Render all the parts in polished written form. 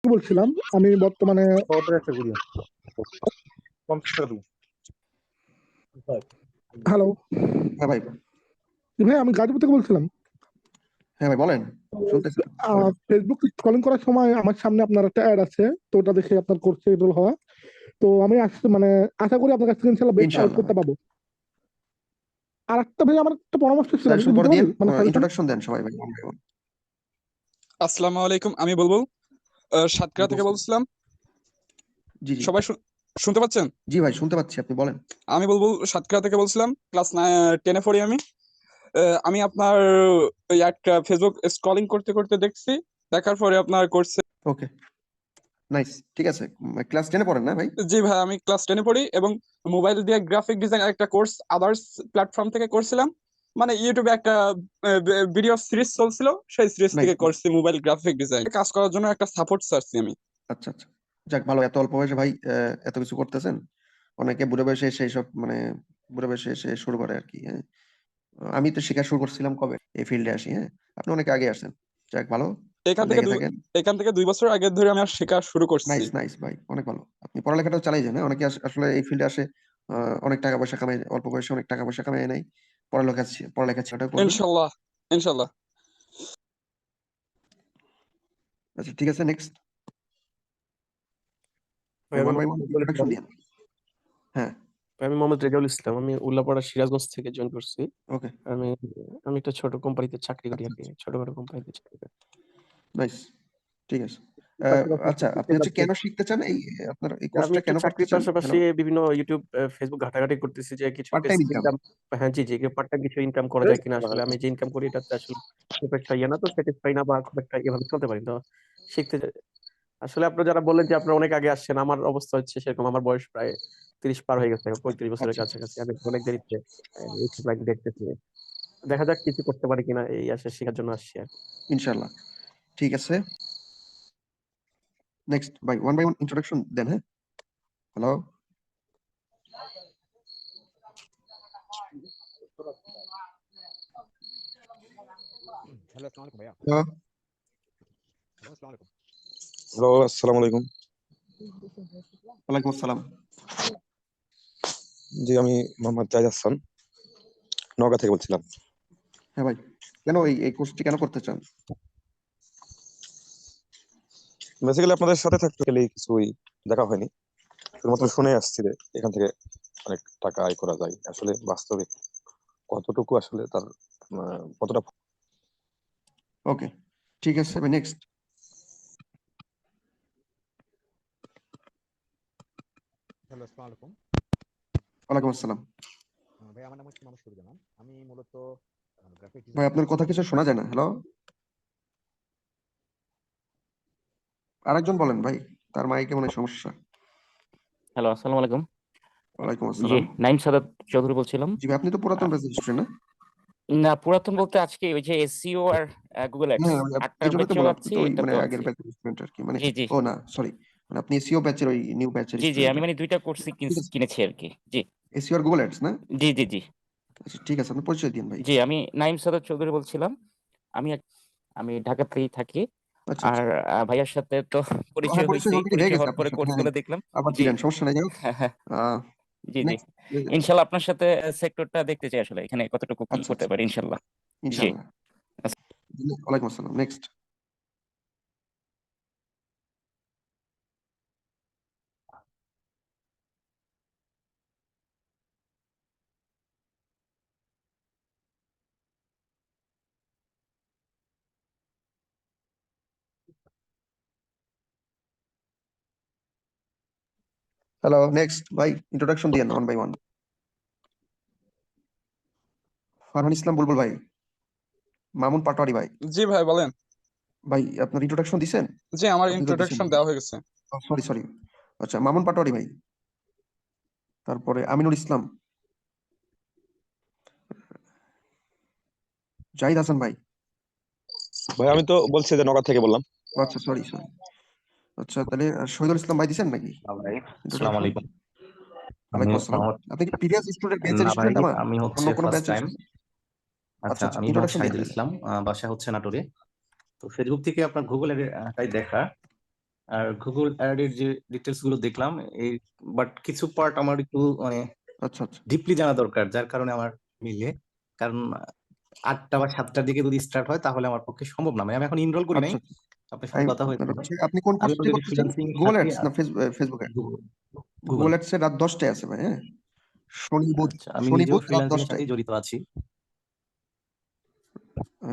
বলছিলাম আমি বর্তমানে। কত একটা করি 50 টাকা দিই। হ্যালো। হ্যাঁ ভাই। ভাই আমি গাজীপুর থেকে বলছিলাম। হ্যাঁ ভাই বলেন, শুনতেছি বলেন। ফেসবুক স্ক্রলিং করার সময় আমার সামনে আপনার একটা অ্যাড আছে, তো ওটা দেখে আপনার কোর্স এনরোল হওয়া। তো আমি মানে আশা করি আপনার কাছ থেকে ইনশাআল্লাহ বেস্ট ইনশাআল্লাহ আউটপুটটা ভাই, পাবো। আর একটা ভাই আমার একটা পরামর্শ ছিল, আমি কি সাজেশন পরে দিতে দিন, পারি মানে সাজেশন? ইন্ট্রোডাকশন দেন সবাই ভাই, one by one। আসসালামু আলাইকুম, আমি বুলবুল সাতক্ষীরা থেকে বলছিলাম। জি জি সবাই শুনতে পাচ্ছেন? জি ভাই, শুনতে পাচ্ছি, আপনি বলেন। আমি বুলবুল সাতক্ষীরা থেকে বলছিলাম, ক্লাস 10-এ পড়ি আমি। আমি আপনার ওই একটা ফেসবুক স্ক্রলিং করতে করতে দেখছি, দেখার পরে আপনার করছে। ওকে, নাইস, ঠিক আছে। ক্লাস 10 পড়েন না ভাই? জি ভাই, আমি ক্লাস 10-এ পড়ি এবং মোবাইল দিয়ে গ্রাফিক ডিজাইন একটা কোর্স আদার্স প্ল্যাটফর্ম থেকে করছিলাম। মানে ইউটিউবে একটা ভিডিও সিরিজ চলছিল, সেই সিরিজ নাইস। থেকে করছি মোবাইল গ্রাফিক ডিজাইন। কাজ করার জন্য একটা সাপোর্ট চাচ্ছি আমি। আচ্ছা আচ্ছা, যাক ভালো, এত অল্প বয়সে ভাই এত কিছু করতেছেন। অনেকে বুড়ো বয়সে সেই সব মানে বুড়ো বয়সে এসে শুরু করে আর কি। হ্যাঁ, আমি তো শেখা শুরু করছিলাম কবে এই ফিল্ডে আসি। হ্যাঁ, আপনি অনেক আগে আসছেন, যাক ভালো, এখান থেকে লেগে থাকেন। এখান থেকে 2 বছর আগে ধরে আমি আর শেখা শুরু করছি। নাইস নাইস ভাই, অনেক ভালো। আপনি পড়ালেখাটাও চালিয়ে যান। হ্যাঁ, অনেকে আসলে এই ফিল্ডে আসে অনেক টাকা পয়সা কামাই, অল্প বয়সে অনেক টাকা পয়সা কামাই নেয়। পড়ালেখা ছেলেটাও করবেন। ইনশাল্লাহ, ইনশাল্লাহ। আচ্ছা ঠিক আছে, নেক্সট ভাই, আমি one by one Mohammad Rezaul introduction Islam. দিন। হ্যাঁ, আমি মোহাম্মদ রেজাউল ইসলাম, আমি উল্লাপাড়া সিরাজগঞ্জ থেকে জয়েন করছি। ওকে, আমি আমি একটা ছোট কোম্পানিতে চাকরি করি আর আচ্ছা কি, ছোটখাটো কোম্পানিতে চাকরি করি। নাইস, ঠিক আছে। পাশাপাশি আচ্ছা, আপনি হচ্ছে কেন শিখতে চান এই আপনার এই আমি কোর্সটা একটু কেন করতে চাকরির চান? পাশাপাশি হ্যালো, বিভিন্ন ইউটিউব, ফেসবুক ঘাটাঘাটি করতেছি যে কিছু part time basic income. Income. হ্যাঁ জি জি, পার্ট টাইম কিছু ইনকাম করা যায় কিনা। আসলে আমি যে ইনকাম করি এটাতে আসলে খুব একটা ইয়ে না, তো স্যাটিসফাই না, বা খুব একটা এভাবে চলতে পারি তো শিখতে আসলে আপনারা যারা বললেন যে আপনারা অনেক আগে আসছেন, আমার অবস্থা হচ্ছে সেরকম। আমার বয়স প্রায় 30 পার হয়ে গেছে, 35 বছরের আচ্ছা, কাছাকাছি। আমি অনেক দেরিতে ইউটিউব লাইন দেখতেছি। দেখা যাক কিছু করতে পারি কিনা, এই আশা শেখার জন্য আসছি আর কি। ইনশাআল্লাহ, ঠিক আছে। Next one by one introduction দেন। হ্যাঁ, হ্যালো, হ্যালো, আসসালামু আলাইকুম ভাইয়া। হ্যালো, হ্যালো, আসসালামু আলাইকুম। ওয়ালাইকুম আসসালাম। জি, আমি মোহাম্মদ জাহিদ হাসান, নওগাঁ থেকে বলছিলাম। হ্যাঁ ভাই, কেন এই কোর্সটি কেন করতে চান? বেসিক্যালি আপনাদের সাথে থাকতে গেলে কিছুই দেখা হয়নি, শুধুমাত্র শুনে আসছি যে এখান থেকে অনেক টাকা আয় করা যায়। আসলে বাস্তবে কতটুকু আসলে তার কতটা। ওকে, ঠিক আছে ভাই, নেক্সট। হ্যালো, আসসালামু আলাইকুম। ওয়ালাইকুম আসসালাম। ভাই, আমার নাম হচ্ছে মোহাম্মদ শফিকুল জামান। আমি মূলত গ্রাফিক ভাই ডিজাইনের কাজ আপনার কথা করি। কিছু শোনা যায় না। হ্যালো, আরেকজন বলেন ভাই, তার মাইকে মনে হয় সমস্যা। হ্যালো, আসসালামু আলাইকুম। ওয়ালাইকুম জি, আসসালাম। নাইম সাদাত চৌধুরী বলছিলাম। জি ভাই, আপনি তো পুরাতন আহ, ব্যাচের স্টুডেন্ট না? না, পুরাতন বলতে আজকে ওই যে এসইও আর গুগল অ্যাডস হ্যাঁ, 8টার এই জন্য তো ব্যাচে বললাম, আপনি আছি, তো ওই মানে এটাতেও আগের আছি। ব্যাচের স্টুডেন্ট আর কি, মানে জি জি ও না সরি, মানে আপনি এসইও ব্যাচের ওই নিউ ব্যাচের জি জি, স্টুডেন্ট আমি আর মানে কি। 2টা কোর্সই ঠিক আছে, কিনেছি আর কি। জি এসইও আর গুগল অ্যাডস না? জি জি জি আচ্ছা ঠিক আছে, আপনি পরিচয় দিন ভাই। জি, আমি নাইম সাদাত চৌধুরী বলছিলাম। আমি আমি ঢাকাতেই থাকি। আচ্ছা আর আচ্ছা, ভাইয়ার সাথে তো হ্যাঁ পরিচয় পরিচয় হয়েছি, অলরেডি হয়ে পরিচয় গেছে হওয়ার আপনার পরে সাথে। হ্যাঁ কোর্সগুলো হ্যাঁ, দেখলাম। আবার জি দিলেন, সমস্যা নাই, যাই হোক। হ্যাঁ হ্যাঁ, জি জি, নেক্সট। ইনশাল্লাহ আপনার সাথে সেক্টরটা দেখতে চাই আসলে, এখানে কতটুকু কি আচ্ছা করতে আচ্ছা, পারি ইনশাল্লাহ। জি, ইনশাআল্লাহ। ওয়ালাইকুম আসসালাম, নেক্সট। হ্যালো, নেক্সট ভাই, ইন্ট্রোডাকশন দিয়েন ওয়ান বাই ওয়ান। ফারহান ইসলাম বুলবুল ভাই, মামুন পাটোয়ারি ভাই। জি ভাই, বলেন। ভাই আপনার ইন্ট্রোডাকশন দিছেন? জি, আমার আপনি তো দিছেন ইন্ট্রোডাকশন ভাই। দেওয়া হয়ে গেছে। সরি সরি, আচ্ছা মামুন পাটোয়ারি ভাই, তারপরে আমিনুল ইসলাম, জাহিদ হাসান ভাই। ভাই, আমি তো বলছি যে নওগাঁ থেকে বললাম। আচ্ছা সরি সরি, আচ্ছা তাহলে শহীদুল ইসলাম ভাই দিছেন নাকি ভাই, আসসালামু ইন্ট্রোডাকশন? আলাইকুম। আমি ওয়ালাইকুম আসসালাম। মোহাম্মদ, আপনি কি প্রিভিয়াস স্টুডেন্ট ব্যাচের না ভাই, স্টুডেন্ট আমার, আমি অন্য হচ্ছে কোনো ফার্স্ট ব্যাচের টাইম। স্টুডেন্ট? আচ্ছা, আচ্ছা আচ্ছা, আমি মোহাম্মদ ইন্ট্রোডাকশন দিন শাহিদুল তাহলে। ইসলাম, বাসা হচ্ছে নাটোরে। তো ফেসবুক থেকে আপনার গুগল এর টাই দেখা। আর গুগল অ্যাড এর যে ডিটেলস গুলো দেখলাম এই, বাট কিছু পার্ট আমার একটু মানে আচ্ছা আচ্ছা ডিপলি জানা দরকার, যার কারণে আমার মিলে। কারণ 8টা বা 7টার দিকে যদি স্টার্ট হয় তাহলে আমার পক্ষে সম্ভব না। মানে আমি এখন এনরোল করি নাই, আচ্ছা আচ্ছা। আপনার সাথে কথা আপনার হয়েছিল। হচ্ছে আপনি কোন আমি কোর্সটি অলরেডি করতেছেন? ফ্রিল্যান্সিং গুগল সাথে অ্যাডস না Facebook ad? Google Google Google. Ads এর রাত 10টায় আছে ভাই, হ্যাঁ, শনি বুধ, আচ্ছা, আমি শনি নিজেও বুধ রাত ফ্রিল্যান্সিং এর 10টায়। সাথে জড়িত আছি।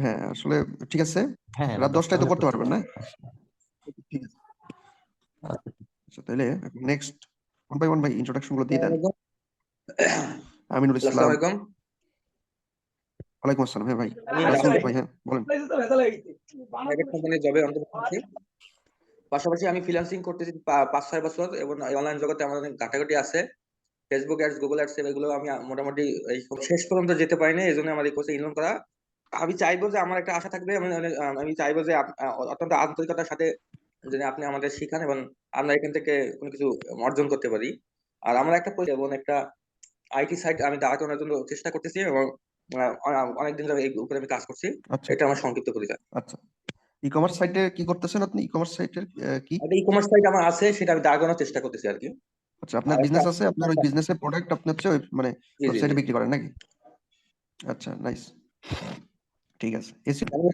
হ্যাঁ আসলে ঠিক আছে, হ্যাঁ, রাত 10টায় তো হলে করতে তো পারবেন না? ঠিক আছে, আচ্ছা তাহলে নেক্সট ওয়ান বাই ওয়ান ভাই ইন্ট্রোডাকশন গুলো দিয়ে দেন। আমিনুল ইসলাম। আসসালামু আলাইকুম। ওয়ালাইকুম আসসালাম। হ্যাঁ ভাই, আমি রাসেল রাসেল ভাই, হ্যাঁ বলেন। প্রাইভেট কোম্পানির জবে অন্তর্ভুক্ত আছি। পাশাপাশি আমি ফ্রিল্যান্সিং করতেছি 5-6 বছর, এবং অনলাইন জগতে আমার অনেক ঘাটাঘাটি আছে। ফেসবুক অ্যাডস, গুগল অ্যাডস এগুলো আমি মোটামুটি এই শেষ পর্যন্ত যেতে পারিনি, এই জন্য আমার এই কোর্সে ইনরোল করা। আমি চাইবো যে আমার একটা আশা থাকবে, আমি চাইবো যে অত্যন্ত আন্তরিকতার সাথে যদি আপনি আমাদের শিখান এবং আমরা এখান থেকে কোনো কিছু অর্জন করতে পারি। আর আমার একটা এবং একটা আইটি সাইট আমি দাঁড় করানোর জন্য চেষ্টা করতেছি, এবং অনেকদিন ধরে এই উপরে আমি কাজ করছি। আচ্ছা এটা আমার সংক্ষিপ্ত পরিচয়। আচ্ছা, ই কমার্স সাইটে কি করতেছেন আপনি? ই কমার্স সাইটের কি? একটা ই কমার্স সাইট আমার আছে, সেটা আমি দাঁড় করানোর চেষ্টা করতেছি আর কি। আচ্ছা, আপনার আর একটা, বিজনেস আছে, আপনার ওই বিজনেসের প্রোডাক্ট আপনি হচ্ছে ওই মানে জি জি জি, ওয়েবসাইটে বিক্রি করেন নাকি? আচ্ছা নাইস, ঠিক আছে। আমি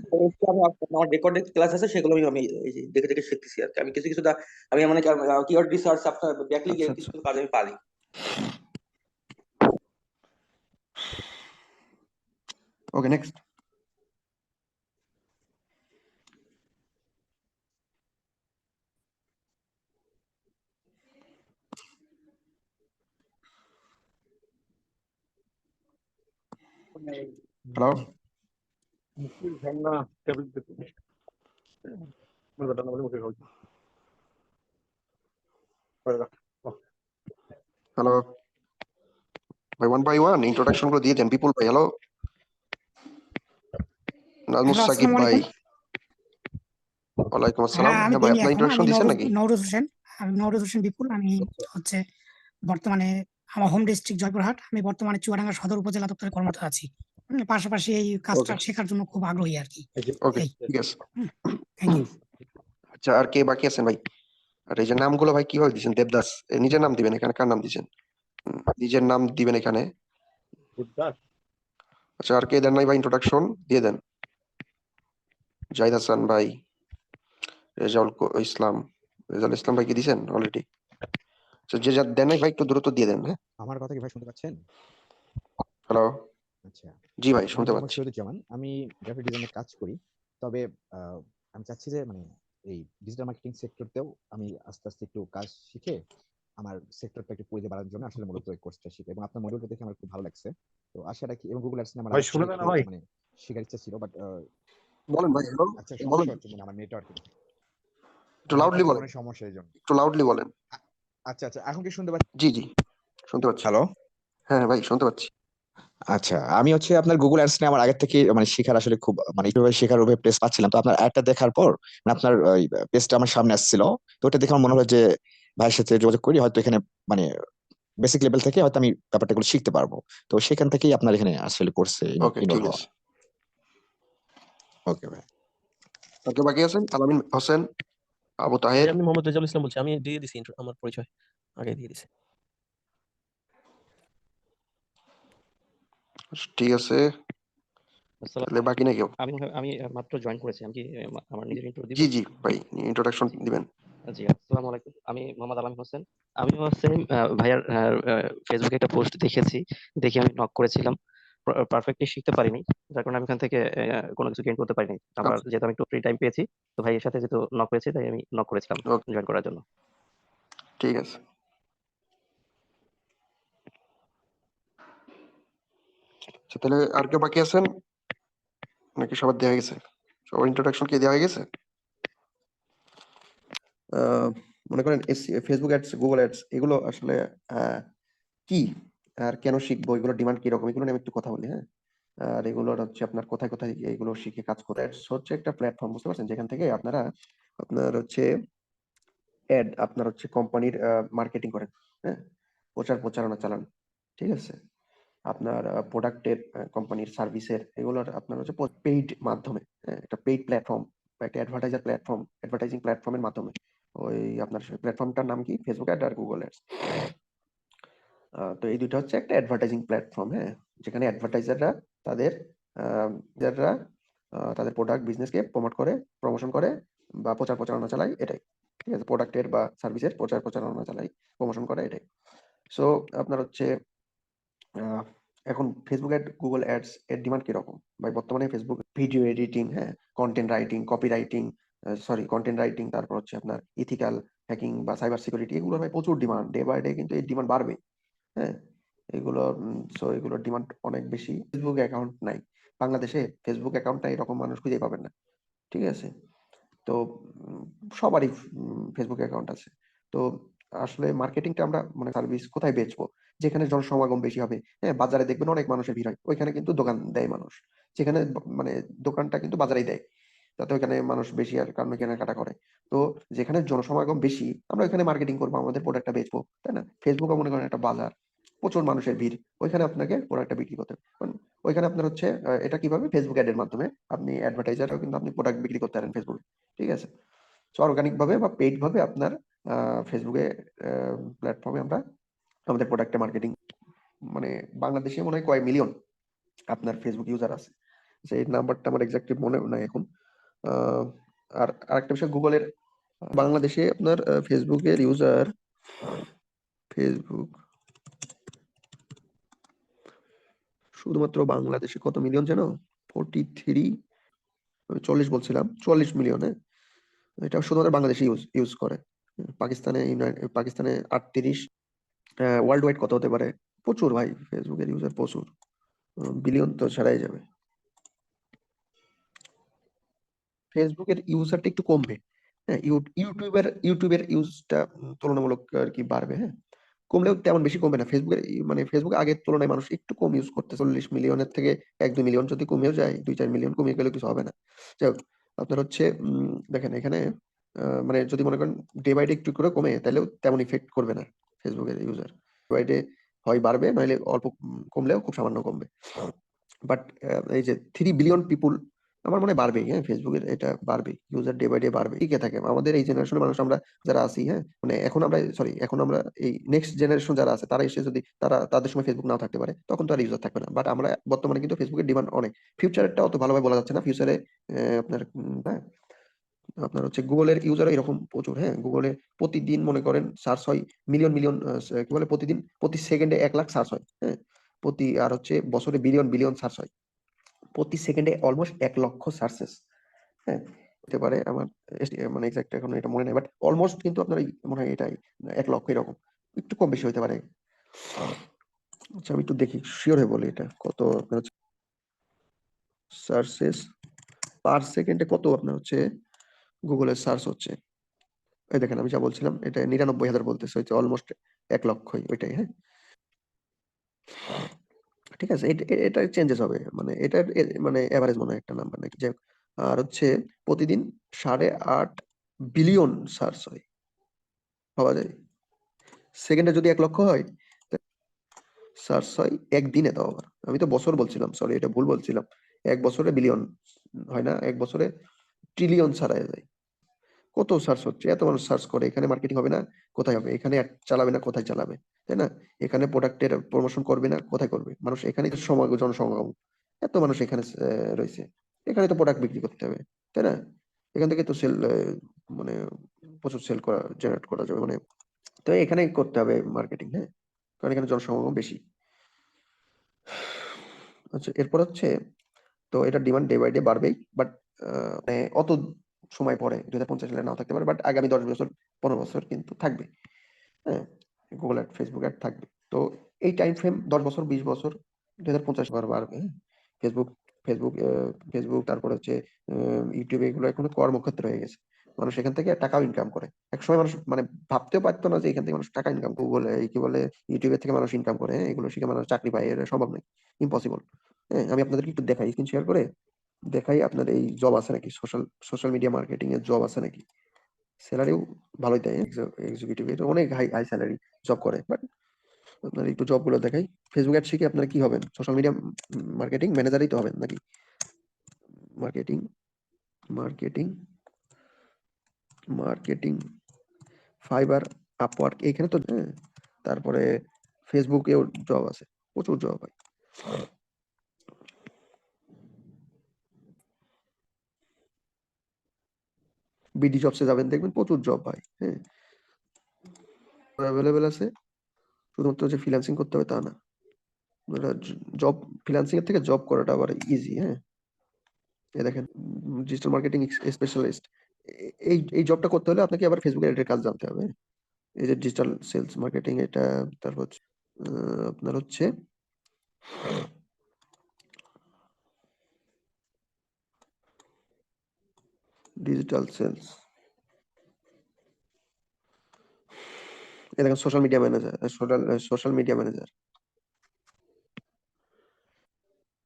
আমার রেকর্ডেড ক্লাস আছে, সেগুলো আমি এই যে দেখে দেখে শিখতেছি আর কি। আমি কিছু কিছু আমি অনেক কিওয়ার্ড রিসার্চ, আপনার ব্যাকলিং আচ্ছা এর আচ্ছা, কিছু কাজ আমি পারি। Okay next. হ্যালো, হ্যালো ভাই, ওয়ান বাই ওয়ান ইন্ট্রোডাকশন গুলো দিয়ে দেন। বিপুল ভাই, হ্যালো। নাজমুস হ্যালো, সাকিব আসসালামু ভাই, আলাইকুম। ওয়ালাইকুম আসসালাম। হ্যাঁ, আমি হ্যাঁ ভাই, দিনি আপনার এখন। ইন্ট্রোডাকশন আমি দিয়েছেন নাকি? নওরোজ হোসেন। আমি নওরোজ হোসেন বিপুল। আমি হচ্ছে বর্তমানে আমার হোম ডিস্ট্রিক্ট জয়পুরহাট। আমি বর্তমানে চুয়াডাঙ্গা সদর উপজেলা দপ্তরে কর্মরত আছি। পাশাপাশি এই কাজটা ওকে শেখার জন্য খুব আগ্রহী আর কি। ওকে, এই, ঠিক আছে। Thank you. আচ্ছা, আর কে বাকি আছেন ভাই? আর এই যে নামগুলো ভাই কিভাবে দিচ্ছেন? দেবদাস, নিজের নাম দিবেন এখানে? কার নাম দিচ্ছেন? নিজের নাম দিবেন এখানে। আচ্ছা, আর কে দেন নাই ভাই ইন্ট্রোডাকশন দিয়ে দেন। জাহিদ হাসান ভাই, ইসলাম, রেজাউল ইসলাম ভাই কি দিছেন অলরেডি? যে যা দেন নাই ভাই একটু দ্রুত দিয়ে দেন। হ্যাঁ, আমার কথা কি ভাই শুনতে পাচ্ছেন? হ্যালো, আচ্ছা, জি ভাই আমার শুনতে নাম মোহাম্মদ পাচ্ছি। শহীদুজ্জামান। আমি গ্রাফিক ডিজাইনে কাজ করি। তবে আমি চাচ্ছি যে মানে এই ডিজিটাল মার্কেটিং সেক্টরতেও আমি আস্তে আস্তে একটু কাজ শিখে আমার সেক্টরটা একটু পরিধি বাড়ানোর জন্য আসলে মূলত এই কোর্সটা শিখে, এবং আপনার মডিউলটা দেখে আমার খুব ভালো লাগছে। তো আশা রাখি, এবং গুগল অ্যাডস আমার আসলে একটু মানে শেখার ইচ্ছা ছিল, বাট বলেন ভাই, হ্যালো আচ্ছা বলেন, সমস্যা হচ্ছে মানে আমার নেটওয়ার্কে, একটু নেটওয়ার্ক লাউডলি বলেন, অনেক সমস্যা এই জন্য। একটু লাউডলি বলেন। আচ্ছা আচ্ছা, এখন কি শুনতে পাচ্ছেন? জি জি শুনতে পাচ্ছি। হ্যালো। হ্যাঁ ভাই শুনতে পাচ্ছি। আচ্ছা, আমি হচ্ছে আপনার গুগল অ্যাডস নিয়ে আমার আগে থেকে মানে শেখার আসলে খুব মানে এইভাবে শেখার ওভাবে প্লেস পাচ্ছিলাম। তো আপনার অ্যাডটা দেখার পর মানে আপনার পেজটা আমার সামনে আসছিল। তো ওটা দেখে আমার মনে হলো যে ভাইয়ের সাথে যোগাযোগ করি, হয়তো এখানে মানে বেসিক লেভেল থেকে হয়তো আমি ব্যাপারটা গুলো শিখতে পারবো। তো সেখান থেকেই আপনার এখানে আসলে কোর্সে ওকে ইনরোল ঠিক হওয়া। আছে। ওকে ভাই। ওকে, বাকি আছেন আলামিন হোসেন, আবু ভাই, তাহের। আমি মোহাম্মদ রেজাউল ইসলাম বলছি। আমি দিয়ে দিছি আমার পরিচয় আগে দিয়ে দিছি। ঠিক আছে, তাহলে বাকি নেই কেউ? আমি মাত্র জয়েন করেছি। আমি কি আমার নিজের ইন্ট্রো দিব? জি জি ভাই, ইন্ট্রোডাকশন দিবেন। জি, আসসালামু আলাইকুম। আমি মোহাম্মদ আলামিন হোসেন। আমি হচ্ছে ভাইয়ার ফেসবুকে একটা পোস্ট দেখেছি, দেখে আমি নক করেছিলাম। পারফেক্টলি শিখতে পারিনি, যার কারণে আমি এখান থেকে কোনো কিছু গেইন করতে পারিনি। আবার আচ্ছা, যেহেতু আমি একটু ফ্রি টাইম পেয়েছি, তো ভাইয়ের সাথে যেহেতু নক করেছি, তাই আমি নক করেছিলাম ওকে জয়েন করার জন্য। ঠিক আছে। আচ্ছা, তাহলে আর কেউ বাকি আছেন নাকি সবার দেওয়া গেছে? সবার ইন্ট্রোডাকশন কি দেওয়া গেছে? মনে করেন ফেসবুক অ্যাডস, গুগল অ্যাডস এগুলো আসলে কি আর কেন শিখবো, এগুলো ডিমান্ড কিরকম, এগুলো নিয়ে আমি একটু কথা বলি। হ্যাঁ, আর এগুলোর হচ্ছে আপনার কোথায় কোথায় এগুলো শিখে কাজ করে। অ্যাডস হচ্ছে একটা প্ল্যাটফর্ম, বুঝতে পারছেন, যেখান থেকে আপনার হচ্ছে অ্যাড, আপনার হচ্ছে কোম্পানির মার্কেটিং করেন। হ্যাঁ, প্রচারণা চালান। ঠিক আছে, আপনার প্রোডাক্টের, কোম্পানির সার্ভিসের, এগুলোর আপনার হচ্ছে পেইড মাধ্যমে, একটা পেইড প্ল্যাটফর্ম বা একটা অ্যাডভার্টাইজিং প্ল্যাটফর্মের মাধ্যমে ওই আপনার প্ল্যাটফর্মটার নাম কি, ফেসবুক অ্যাড আর গুগল অ্যাডস। তো এই দুইটা হচ্ছে একটা অ্যাডভার্টাইজিং প্ল্যাটফর্ম, হ্যাঁ, যেখানে অ্যাডভার্টাইজাররা তাদের যারা তাদের প্রোডাক্ট বিজনেসকে প্রমোট করে, প্রমোশন করে বা প্রচার প্রচারণা চালায়, এটাই। ঠিক আছে, প্রোডাক্টের বা সার্ভিসের প্রচার প্রচারণা চালায়, প্রমোশন করে, এটাই। সো আপনার হচ্ছে এখন ফেসবুক অ্যাড, গুগল অ্যাডস এর ডিমান্ড কিরকম ভাই? বর্তমানে ফেসবুক ভিডিও এডিটিং, হ্যাঁ, content writing, copy writing, content writing, তারপর হচ্ছে আপনার ইথিক্যাল হ্যাকিং বা সাইবার সিকিউরিটি, এগুলোর ভাই প্রচুর ডিমান্ড, ডে বাই ডে কিন্তু এই ডিমান্ড বাড়বে, হ্যাঁ। এগুলো এগুলোর ডিমান্ড অনেক বেশি। ফেসবুক অ্যাকাউন্ট নাই বাংলাদেশে, ফেসবুক অ্যাকাউন্ট নাই এরকম মানুষ খুঁজে পাবেন না, ঠিক আছে। তো সবারই ফেসবুক অ্যাকাউন্ট আছে। তো আসলে মার্কেটিংটা আমরা মানে সার্ভিস কোথায় বেচবো? যেখানে জনসমাগম বেশি হবে, হ্যাঁ, বাজারে দেখবেন অনেক মানুষের ভিড় হয়, ওইখানে কিন্তু দোকান দেয় মানুষ, যেখানে মানে দোকানটা কিন্তু বাজারেই দেয়, যাতে ওইখানে মানুষ বেশি আর কারণে কেনাকাটা করে। তো যেখানে জনসমাগম বেশি আমরা ওইখানে মার্কেটিং করবো, আমাদের প্রোডাক্টটা বেচবো, তাই না? ফেসবুকও মনে করেন একটা বাজার, প্রচুর মানুষের ভিড়, ওইখানে আপনাকে প্রোডাক্টটা বিক্রি করতে হবে। কারণ ওইখানে আপনার হচ্ছে এটা কিভাবে, ফেসবুক অ্যাডের মাধ্যমে আপনি অ্যাডভার্টাইজারও কিন্তু আপনি প্রোডাক্ট বিক্রি করতে পারেন ফেসবুকে, ঠিক আছে। সো অর্গানিক ভাবে বা পেইড ভাবে আপনার ফেসবুকে প্ল্যাটফর্মে আমরা আমাদের প্রোডাক্টে মার্কেটিং, মানে বাংলাদেশে মনে হয় কয়েক মিলিয়ন আপনার ফেসবুক ইউজার আছে, সেই নাম্বারটা আমার এক্স্যাক্টলি মনে নাই এখন। আর আরেকটা বিষয়, গুগলের বাংলাদেশে আপনার ফেসবুকের ইউজার, ফেসবুক শুধুমাত্র বাংলাদেশে কত মিলিয়ন যেন, 43, 40 বলছিলাম, 44 মিলিয়ন, এটা শুধুমাত্র বাংলাদেশে ইউজ করে। পাকিস্তানে 38, ওয়ার্ল্ড ওয়াইড কত হতে পারে? প্রচুর ভাই, ফেসবুকের ইউজার প্রচুর, বিলিয়ন তো ছাড়াই যাবে। ফেসবুকের ইউজারটা একটু কমবে, হ্যাঁ, ইউটিউবের ইউজটা তুলনামূলক আর কি বাড়বে, হ্যাঁ, কমলেও তেমন বেশি কমবে না। ফেসবুকের মানে ফেসবুক আগের তুলনায় মানুষ একটু কম ইউজ করতে, 40 মিলিয়নের থেকে 1-2 মিলিয়ন যদি কমেও যায়, 2-4 মিলিয়ন কমে গেলে কিছু হবে না। যাই হোক, আপনার হচ্ছে দেখেন এখানে মানে যদি মনে করেন ডে বাই ডে একটু করে কমে, তাহলেও তেমন ইফেক্ট করবে না ফেসবুকের ইউজার, বাই ডে হয় বাড়বে, নইলে অল্প কমলেও খুব সামান্য কমবে। বাট এই যে 3 বিলিয়ন পিপুল, আমার মনে হয় বাড়বেই, হ্যাঁ, ফেসবুকের এটা বাড়বে, ইউজার ডে বাই ডে বাড়বে, টিকে থাকে। আমাদের এই জেনারেশনের মানুষ আমরা যারা আছি, হ্যাঁ, মানে এখন আমরা এই নেক্সট জেনারেশন যারা আছে, তারা এসে যদি তাদের সময় ফেসবুক নাও থাকতে পারে, তখন তো আর ইউজার থাকবে না। বাট আমরা বর্তমানে কিন্তু ফেসবুকের ডিমান্ড অনেক, ফিউচারটা অত ভালোভাবে বলা যাচ্ছে না, ফিউচারে আপনার হ্যাঁ, আপনার হচ্ছে গুগলের ইউজারও এরকম প্রচুর, হ্যাঁ, গুগলে প্রতিদিন মনে করেন সার্চ হয় মিলিয়ন মিলিয়ন, কি বলে, প্রতি সেকেন্ডে 1 লাখ সার্চ হয়, হ্যাঁ, আর হচ্ছে বছরে বিলিয়ন বিলিয়ন সার্চ হয়, প্রতি সেকেন্ডে অলমোস্ট 1 লক্ষ সার্চেস, হ্যাঁ, হতে পারে আমার মানে এক্সাক্ট এখন এটা মনে নেই, বাট অলমোস্ট কিন্তু আপনার মনে হয় এটাই 1 লক্ষ, এরকম একটু কম বেশি হতে পারে। আচ্ছা আমি একটু দেখি, শিওর হয়ে বলি এটা কত আপনার হচ্ছে সার্চেস পার সেকেন্ডে, কত আপনার হচ্ছে গুগলের সার্চ হচ্ছে। এই দেখেন আমি যা বলছিলাম, এটা 99,000 বলতেছে, হচ্ছে অলমোস্ট 1 লক্ষই, ওইটাই, হ্যাঁ, ঠিক আছে। এটা চেঞ্জেস হবে, মানে এটা মানে এভারেজ মনে হয় একটা নাম্বার নাকি, যাই হোক। আর হচ্ছে প্রতিদিন 8.5 বিলিয়ন সার্চ হয়, ভাবা যায়, সেকেন্ডে যদি 1 লক্ষ হয়, সার্চ হয় একদিনে, তাও আবার আমি তো বছর বলছিলাম, সরি এটা ভুল বলছিলাম, 1 বছরে বিলিয়ন হয় না, 1 বছরে ট্রিলিয়ন ছাড়াই যায়। কত সার্চ হচ্ছে, এত মানুষ সার্চ করে, এখানে মার্কেটিং হবে না কোথায় হবে? এখানে ad চালাবে না কোথায় চালাবে? তাই না? এখানে প্রোডাক্টের প্রমোশন করবে না কোথায় করবে? মানুষ এখানেই তো জনসমাগম, এত মানুষ এখানে রয়েছে, এখানে তো প্রোডাক্ট বিক্রি করতে হবে, তাই না? এখান থেকে তো সেল, মানে প্রচুর সেল করা, জেনারেট করা যাবে, মানে তো এখানেই করতে হবে মার্কেটিং, হ্যাঁ, কারণ এখানে জনসমাগম বেশি। আচ্ছা এরপর হচ্ছে, তো এটা ডিমান্ড ডে বাই ডে বাড়বেই, বাট মানে অত সময় পরে 2050 সালে নাও থাকতে পারে, বাট আগামী 10 বছর 15 বছর কিন্তু থাকবে, হ্যাঁ, গুগল অ্যাড, ফেসবুক অ্যাড থাকবে। তো এই টাইম ফ্রেম 10 বছর 20 বছর 2050 বার বাড়বে, হ্যাঁ। ফেসবুক ফেসবুক ফেসবুক তারপর হচ্ছে ইউটিউব, এগুলো এখন কর্মক্ষেত্র হয়ে গেছে, মানুষ এখান থেকে টাকাও ইনকাম করে। একসময় মানুষ মানে ভাবতেও পারতো না যে এখান থেকে মানুষ টাকা ইনকাম, গুগল কি বলে ইউটিউবের থেকে মানুষ ইনকাম করে, হ্যাঁ, এগুলো শিখে মানুষ চাকরি পায়, এটা সম্ভব নয়, ইম্পসিবল। হ্যাঁ, আমি আপনাদেরকে একটু দেখাই, স্ক্রিন শেয়ার করে দেখাই, আপনার এই জব আছে নাকি, সোশ্যাল মিডিয়া মার্কেটিং এর জব আছে নাকি, স্যালারিও ভালোই দেয়, এক্সিকিউটিভ এটা অনেক হাই হাই স্যালারি জব করে, বাট আপনার একটু জব গুলো দেখাই। ফেসবুক অ্যাড শিখে আপনারা কি হবেন? সোশ্যাল মিডিয়া মার্কেটিং ম্যানেজারই তো হবেন নাকি? Marketing marketing marketing fibre, Upwork, এখানে তো তারপরে ফেসবুকেও জব আছে, প্রচুর জব ভাই। বিডি জবসে যাবেন, দেখবেন প্রচুর জব ভাই। হ্যাঁ, অ্যাভেলেবেল আছে, শুধুমাত্র যে ফ্রিল্যান্সিং করতে হবে তা না। জব, ফ্রিল্যান্সিং এর থেকে জব করাটা আবার ইজি। হ্যাঁ, এই দেখেন ডিজিটাল মার্কেটিং স্পেশালিস্ট, এই জবটা করতে হলে আপনাকে আবার ফেসবুকের এর কাজ জানতে হবে। এই যে ডিজিটাল সেলস মার্কেটিং, এটা তারপর আপনার হচ্ছে ডিজিটাল সেলস, এই দেখেন social media manager, social media manager,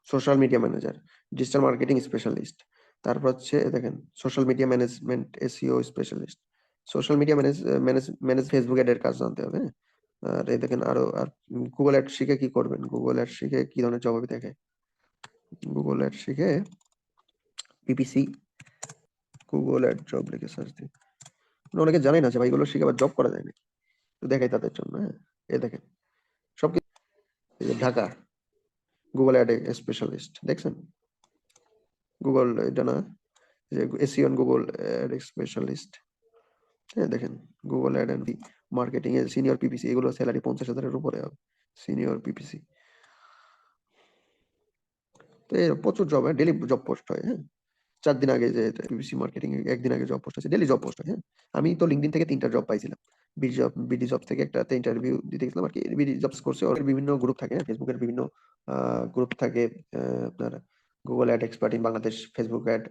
social media manager, digital marketing specialist, তারপর হচ্ছে দেখেন social media management SEO specialist, social media manage Facebook অ্যাডের কাজ জানতে হবে। আর এই দেখেন আরো, আর গুগল অ্যাড শিখে কি করবেন, গুগল অ্যাড শিখে কি ধরনের জব হবে দেখে, গুগল অ্যাড শিখে পিপিসি, গুগল অ্যাড জব লিখে সার্চ দিন। অনেকে জানে না যে ভাই এগুলো শিখে আবার জব করা যায় না, তো দেখাই তাদের জন্য। হ্যাঁ, এই দেখেন সব কিছু, ঢাকা গুগল অ্যাড স্পেশালিস্ট, দেখছেন গুগল, এটা না যে এসইও গুগল অ্যাড স্পেশালিস্ট। হ্যাঁ, দেখেন গুগল অ্যাড এন্ড মার্কেটিং এর সিনিয়র পিপিসি, এগুলো স্যালারি 50,000-এর উপরে হবে, সিনিয়র পিপিসি। তো এর প্রচুর জব, ডেলি জব পোস্ট হয়। হ্যাঁ, 4 দিন আগে যে পিপিসি মার্কেটিং একদিন আগে জব পোস্ট আছে, ডেলি জব পোস্ট হয়। হ্যাঁ, আমি তো লিঙ্কডইন থেকে 3টা জব পাইছিলাম, বিডি জব থেকে একটাতে ইন্টারভিউ দিতে গেছিলাম আর কি। বিডি জবস কোর্সে ওর বিভিন্ন গ্রুপ থাকে, ফেসবুকের বিভিন্ন গ্রুপ থাকে, আপনার Google ad expert in Bangladesh, Facebook ad,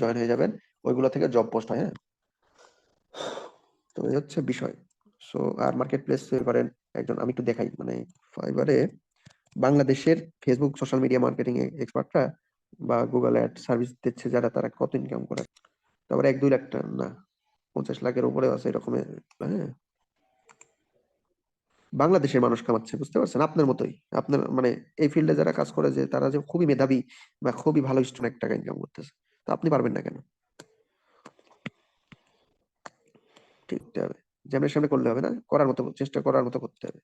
join হয়ে যাবেন, ওইগুলো থেকে জব পোস্ট হয়। হ্যাঁ, তো এই হচ্ছে বিষয়। সো আর মার্কেট প্লেস করেন একজন, আমি একটু দেখাই, মানে ফাইবারে বাংলাদেশের ফেসবুক সোশ্যাল মিডিয়া মার্কেটিং এক্সপার্টরা বা গুগল অ্যাড সার্ভিস দিচ্ছে যারা, তারা কত ইনকাম করে। তারপরে 1-2 লাখ টাকা না, 50 লাখের উপরেও আছে এরকমের। হ্যাঁ, বাংলাদেশের মানুষ কামাচ্ছে, বুঝতে পারছেন, আপনার মতোই। আপনার মানে এই ফিল্ডে যারা কাজ করে, যে তারা যে খুবই মেধাবী বা খুবই ভালো স্টুডেন্ট, টাকা ইনকাম করতেছে, তো আপনি পারবেন না কেন? ঠিক হবে, যেমন সামনে করলে হবে না, করার মতো চেষ্টা করার মতো করতে হবে।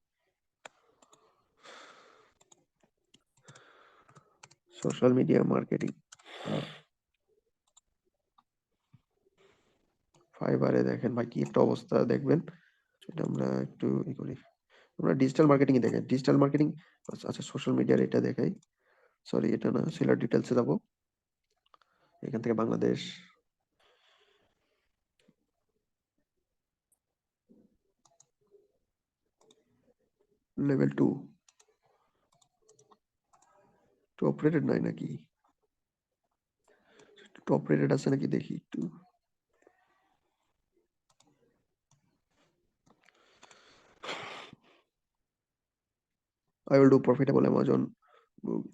সোশ্যাল মিডিয়া মার্কেটিং ফাইবারে দেখেন ভাই কি একটা অবস্থা, দেখবেন সেটা আমরা একটু ই করি। আমরা ডিজিটাল মার্কেটিং দেখেন, ডিজিটাল মার্কেটিং, আচ্ছা সোশ্যাল মিডিয়ার এটা দেখাই, সরি এটা না, সেলার ডিটেলসে যাবো, এখান থেকে বাংলাদেশ, লেভেল 2 টপ রেটেড নাই নাকি, টপ রেটেড আছে নাকি দেখি একটু। I will do profitable Amazon,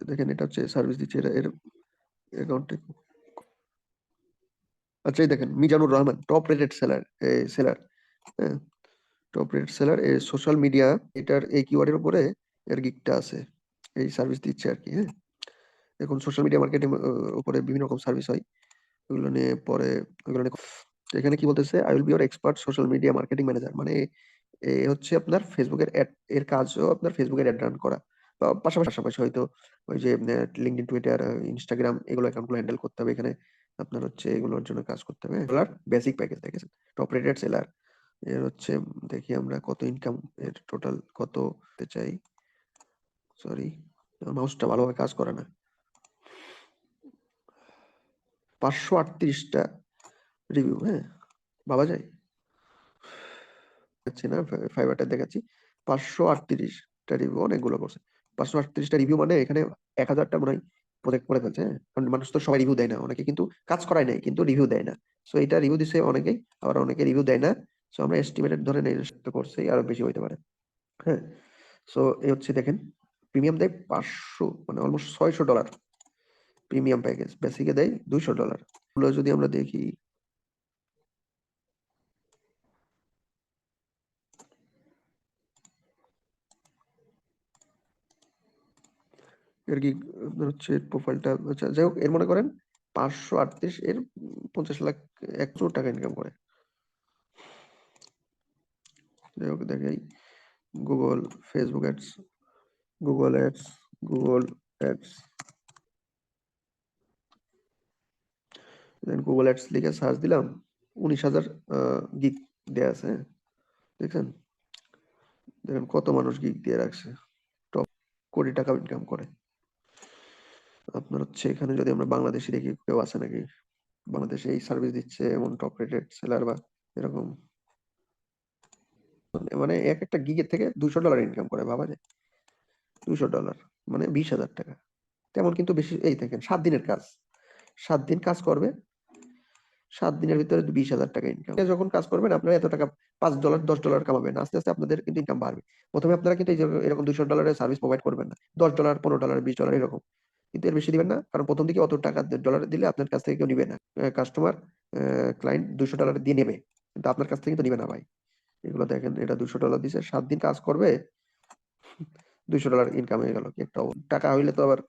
দেখেন এটা হচ্ছে সার্ভিস দিচ্ছে, এটা এর অ্যাকাউন্টে। আচ্ছা এই দেখেন Mizanur Rahman, top rated seller, হ্যাঁ, টপ রেটেড সেলার এই সোশ্যাল মিডিয়া, এটার এই কিওয়ার্ডের উপরে এর গিগটা আছে, এই সার্ভিস দিচ্ছে আর কি। হ্যাঁ, এখন সোশ্যাল মিডিয়া মার্কেটিং উপরে বিভিন্ন রকম সার্ভিস হয়, ওগুলো নিয়ে পরে, ওগুলো নিয়ে এখানে কি বলতেছে, I will be your expert social media marketing manager, মানে এ হচ্ছে আপনার ফেসবুকের অ্যাড এর কাজও, আপনার ফেসবুকের অ্যাড রান করা, বা পাশাপাশি হয়তো ওই যে লিঙ্কডইন, টুইটার, ইনস্টাগ্রাম, এগুলো অ্যাকাউন্টগুলো হ্যান্ডেল করতে হবে। এখানে আপনার হচ্ছে এগুলোর জন্য কাজ করতে হবে। ডলার বেসিক প্যাকেজ দেখেছেন, টপ রেটেড সেলার, এর হচ্ছে দেখি আমরা কত ইনকাম, এর টোটাল কত চাই। সরি, মাউসটা ভালোভাবে কাজ করে না। 538টা রিভিউ, হ্যাঁ, ভাবা যায়, দেখাচ্ছি না, ফাইবারটা দেখাচ্ছি, 538টা রিভিউ, অনেকগুলো করছে। 538টা রিভিউ মানে এখানে 1000টা মনে হয় প্রজেক্ট করে ফেলছে। হ্যাঁ, কারণ মানুষ তো সবাই রিভিউ দেয় না, অনেকে কিন্তু কাজ করায় নাই কিন্তু রিভিউ দেয় না। সো এটা রিভিউ দিছে অনেকেই, আবার অনেকে রিভিউ দেয় না। সো আমরা এস্টিমেটেড ধরে নেই করছে আরো বেশি হইতে পারে। হ্যাঁ, সো এই হচ্ছে দেখেন, প্রিমিয়াম দেয় 500, মানে অলমোস্ট $600 প্রিমিয়াম প্যাকেজ, বেসিকে দেয় $200। এগুলো যদি আমরা দেখি, এর কি আপনার হচ্ছে প্রোফাইলটা, আচ্ছা যাই হোক, এর মনে করেন 538 এর 50 লাখ, 1 কোটি টাকা ইনকাম করে। যাই হোক দেখাই Google, Facebook ads, Google ads, Google ads, then Google ads লিখে সার্চ দিলাম, 19,000 গিগ দেয়া আছে, হ্যাঁ দেখছেন, দেখেন কত মানুষ গিগ দিয়ে রাখছে, টপ কোটি টাকা ইনকাম করে। আপনার হচ্ছে এখানে যদি আমরা বাংলাদেশি দেখি কেউ আছে নাকি বাংলাদেশে এই সার্ভিস দিচ্ছে এমন টপ রেটেড সেলার বা এরকম, মানে এক একটা গিগের থেকে $200 ইনকাম করে, ভাবা যায় $200 মানে 20,000 টাকা। তেমন কিন্তু বেশি, এই দেখেন 7 দিনের কাজ, 7 দিন কাজ করবে, 7 দিনের ভিতরে 20,000 টাকা ইনকাম। যখন কাজ করবেন আপনারা এত টাকা $5 $10 কামাবেন, আস্তে আস্তে আপনাদের কিন্তু ইনকাম বাড়বে। প্রথমে আপনারা কিন্তু এই যে এরকম $200 সার্ভিস প্রোভাইড করবেন না, $10 $15 $20 এরকম, কিন্তু এর বেশি দিবেন না, কারণ প্রথম দিকে অত টাকা ডলার দিলে আপনার কাছ থেকে কেউ নিবে না। কাস্টমার ক্লায়েন্ট $200 দিয়ে নেবে, কিন্তু আপনার কাছ থেকে কিন্তু নিবে না ভাই। এগুলো দেখেন, এটা $200 দিছে, 7 দিন কাজ করবে, $200 ইনকাম হয়ে গেল। কি একটা টাকা হইলে তো আবার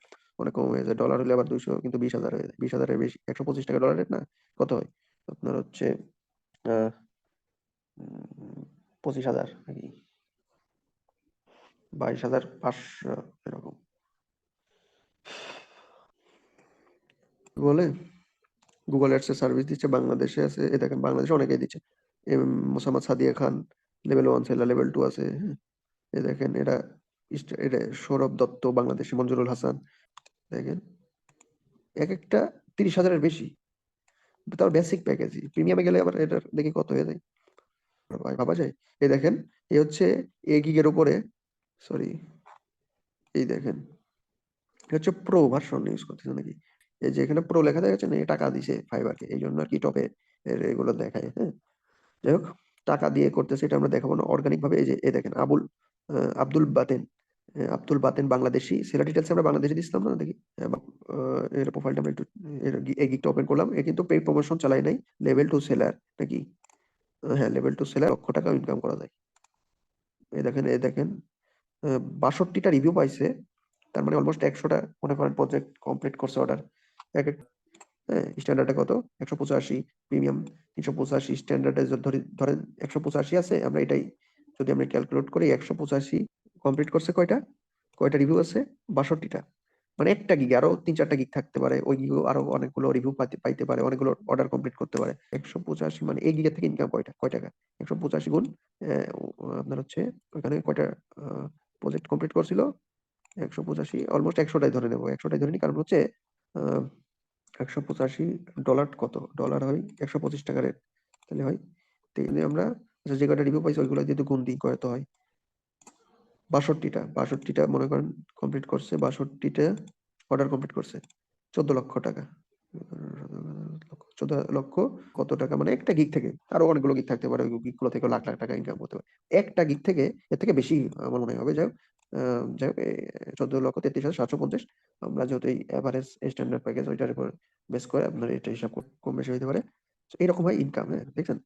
অনেক কম হয়ে যায়, ডলার হলে আবার 200, কিন্তু 20,000 হয়ে যায়, 20,000 এর বেশি, 125 টাকা ডলার রেট না, কত হয় আপনার হচ্ছে 25,000 নাকি 22,500 এরকম বলে। গুগল অ্যাডস এর সার্ভিস দিচ্ছে, বাংলাদেশে আছে, এই দেখেন বাংলাদেশে অনেকেই দিচ্ছে, মোসাম্মদ সাদিয়া খান লেভেল 1 সেলার, লেভেল 2 আছে, হ্যাঁ এই দেখেন এটা এটা সৌরভ দত্ত বাংলাদেশি, মঞ্জুরুল হাসান, দেখেন এক একটা 30,000 এর বেশি, তার বেসিক প্যাকেজই, প্রিমিয়ামে গেলে আবার এটার দেখি কত হয়ে যায় ভাই, ভাবা যায়। এই দেখেন এই হচ্ছে এ গিগের উপরে, সরি এই দেখেন এটা হচ্ছে প্রো ভার্সন ইউজ করতেছে নাকি, এই যে এখানে প্রো লেখা দেখা যাচ্ছে না, টাকা দিছে ফাইবারকে, এই জন্য আর কি টপে এগুলো দেখায়, হ্যাঁ যাই হোক টাকা দিয়ে করতেছে, এটা আমরা দেখাবো না অর্গানিক ভাবে। এই যে এই দেখেন আব্দুল বাতেন, আব্দুল বাতেন বাংলাদেশি, সেলার ডিটেলস আমরা বাংলাদেশে দিচ্ছিলাম না দেখি, এর প্রোফাইলটা আমরা একটু এই গিগটা ওপেন করলাম, এ কিন্তু পেইড প্রমোশন চালাই নাই, লেভেল 2 সেলার নাকি, হ্যাঁ লেভেল 2 সেলার, লক্ষ টাকা ইনকাম করা যায়। এই দেখেন 62টা রিভিউ পাইছে, তার মানে অলমোস্ট 100টা মনে করেন প্রজেক্ট কমপ্লিট করছে অর্ডার, এক এক হ্যাঁ স্ট্যান্ডার্ডে কত 185, প্রিমিয়াম 385, স্ট্যান্ডার্ডে ধরেন 185 আছে, আমরা এটাই যদি আমরা ক্যালকুলেট করি 185 কমপ্লিট করছে, কয়টা রিভিউ আছে 62টা, মানে একটা গিগ, আরো 3-4টা গিগ থাকতে পারে, ওই গিগ আরো অনেকগুলো রিভিউ পাইতে পারে, অনেকগুলো অর্ডার কমপ্লিট করতে পারে। 185 মানে এই গিগের থেকে ইনকাম কয় টাকা, 185 গুণ আপনার হচ্ছে ওখানে কয়টা প্রজেক্ট কমপ্লিট করছিল, 185 অলমোস্ট 100টাই ধরে নেবো, 100টাই ধরে নিই, কারণ হচ্ছে $185 কত, ডলার হয় 125 টাকা রেট, তাহলে হয় আমরা যে কয়টা রিভিউ পাইছি ওইগুলো দিয়ে গুণ দিই, কত হয় 62টা মনে করেন কমপ্লিট করছে, 62টা অর্ডার কমপ্লিট করছে, 14 লক্ষ টাকা, 14 লক্ষ কত টাকা, মানে একটা গিগ থেকে, আরো অনেকগুলো গিগ থাকতে পারে, ওই গিগ গুলো থেকে লাখ লাখ টাকা ইনকাম করতে পারে, একটা গিগ থেকে এর থেকে বেশি আমার মনে হবে। যাই হোক 14,33,750, আমরা যেহেতু এই এভারেজ স্ট্যান্ডার্ড প্যাকেজ ওইটার উপর বেস করে আপনার এটা হিসাব কম বেশি হইতে পারে, এইরকম হয় ইনকাম, হ্যাঁ দেখছেন।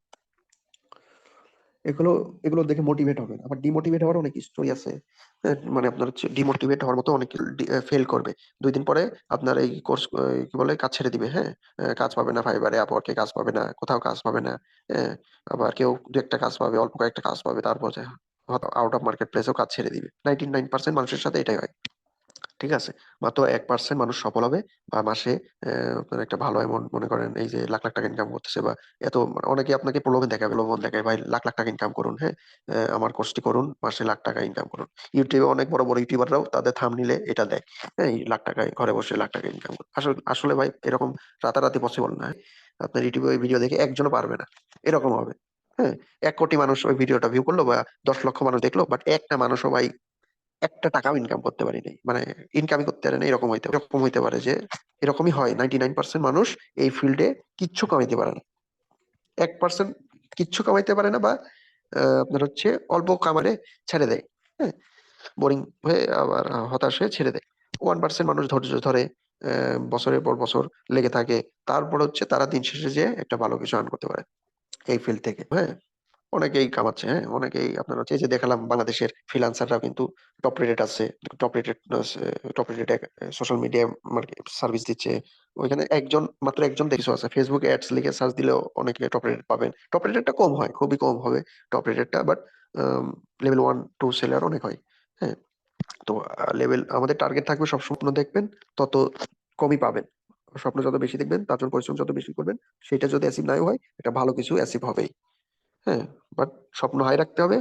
এগুলো দেখে মোটিভেট হবে, আবার ডিমোটিভেট হওয়ার অনেক স্টোরি আছে, মানে আপনার হচ্ছে ডিমোটিভেট হওয়ার মতো অনেক ফেল করবে, 2 দিন পরে আপনার এই কোর্স কি বলে কাজ ছেড়ে দিবে, হ্যাঁ কাজ পাবে না, ফাইবারে আপওয়ার্কে কাজ পাবে না, কোথাও কাজ পাবে না, হ্যাঁ আবার কেউ 2-একটা কাজ পাবে, অল্প কয়েকটা কাজ পাবে, তারপর আউট অফ মার্কেট প্লেসেও কাজ ছেড়ে দিবে। 99% মানুষের সাথে এটাই হয়, ঠিক আছে, মাত্র 1% মানুষ সফল হবে, বা মাসে আপনার একটা ভালো অ্যামাউন্ট মনে করেন এই যে লাখ লাখ টাকা ইনকাম করতেছে, বা এত অনেকে আপনাকে প্রলোভন দেখায় ভাই লাখ লাখ টাকা ইনকাম করুন, হ্যাঁ আমার কোর্সটি করুন, মাসে লাখ টাকা ইনকাম করুন। ইউটিউবে অনেক বড় বড় ইউটিউবাররাও তাদের থাম্বনেইলে এটা দেয়, হ্যাঁ এই লাখ টাকায় ঘরে বসে লাখ টাকা ইনকাম করুন। আসলে ভাই এরকম রাতারাতি পসিবল না, আপনার ইউটিউবে ওই ভিডিও দেখে একজনও পারবে না, এরকম হবে, হ্যাঁ 1 কোটি মানুষ ওই ভিডিওটা ভিউ করলো বা 10 লক্ষ মানুষ দেখলো, বাট একটা মানুষও ভাই একটা টাকাও ইনকাম করতে পারি নাই, মানে ইনকামই করতে পারে না, এরকম হইতে পারে যে এরকমই হয়, 99% মানুষ এই ফিল্ডে কিচ্ছু কামাইতে পারে না, 1% কিচ্ছু কামাইতে পারে না, বা আপনার হচ্ছে অল্প কামারে ছেড়ে দেয়, হ্যাঁ বোরিং হয়ে আবার হতাশ হয়ে ছেড়ে দেয়। 1% মানুষ ধৈর্য ধরে বছরের পর বছর লেগে থাকে, তারপর হচ্ছে তারা দিন শেষে যে একটা ভালো কিছু আর্ন করতে পারে এই ফিল্ড থেকে, হ্যাঁ অনেকেই কামাচ্ছে, হ্যাঁ অনেকেই আপনার হচ্ছে এই যে দেখালাম বাংলাদেশের ফ্রিল্যান্সাররাও কিন্তু টপ রেটেড আছে, top rated social media service দিচ্ছে, ওইখানে মাত্র একজন দেখছো আছে, ফেসবুক অ্যাডস লিখে সার্চ দিলেও অনেকে টপ রেটেড পাবেন, টপ রেটেডটা কম হয়, খুবই কম হবে টপ রেটেডটা, বাট লেভেল 1 2 সেলার অনেক হয়। হ্যাঁ, তো লেভেল আমাদের টার্গেট থাকবে সব স্বপ্ন দেখবেন তত কমই পাবেন, স্বপ্ন যত বেশি দেখবেন তার জন্য পরিশ্রম যত বেশি করবেন, সেটা যদি অ্যাচিভ নাই হয় এটা ভালো কিছু অ্যাচিভ হবেই। হ্যাঁ, বাট স্বপ্ন হাই রাখতে হবে,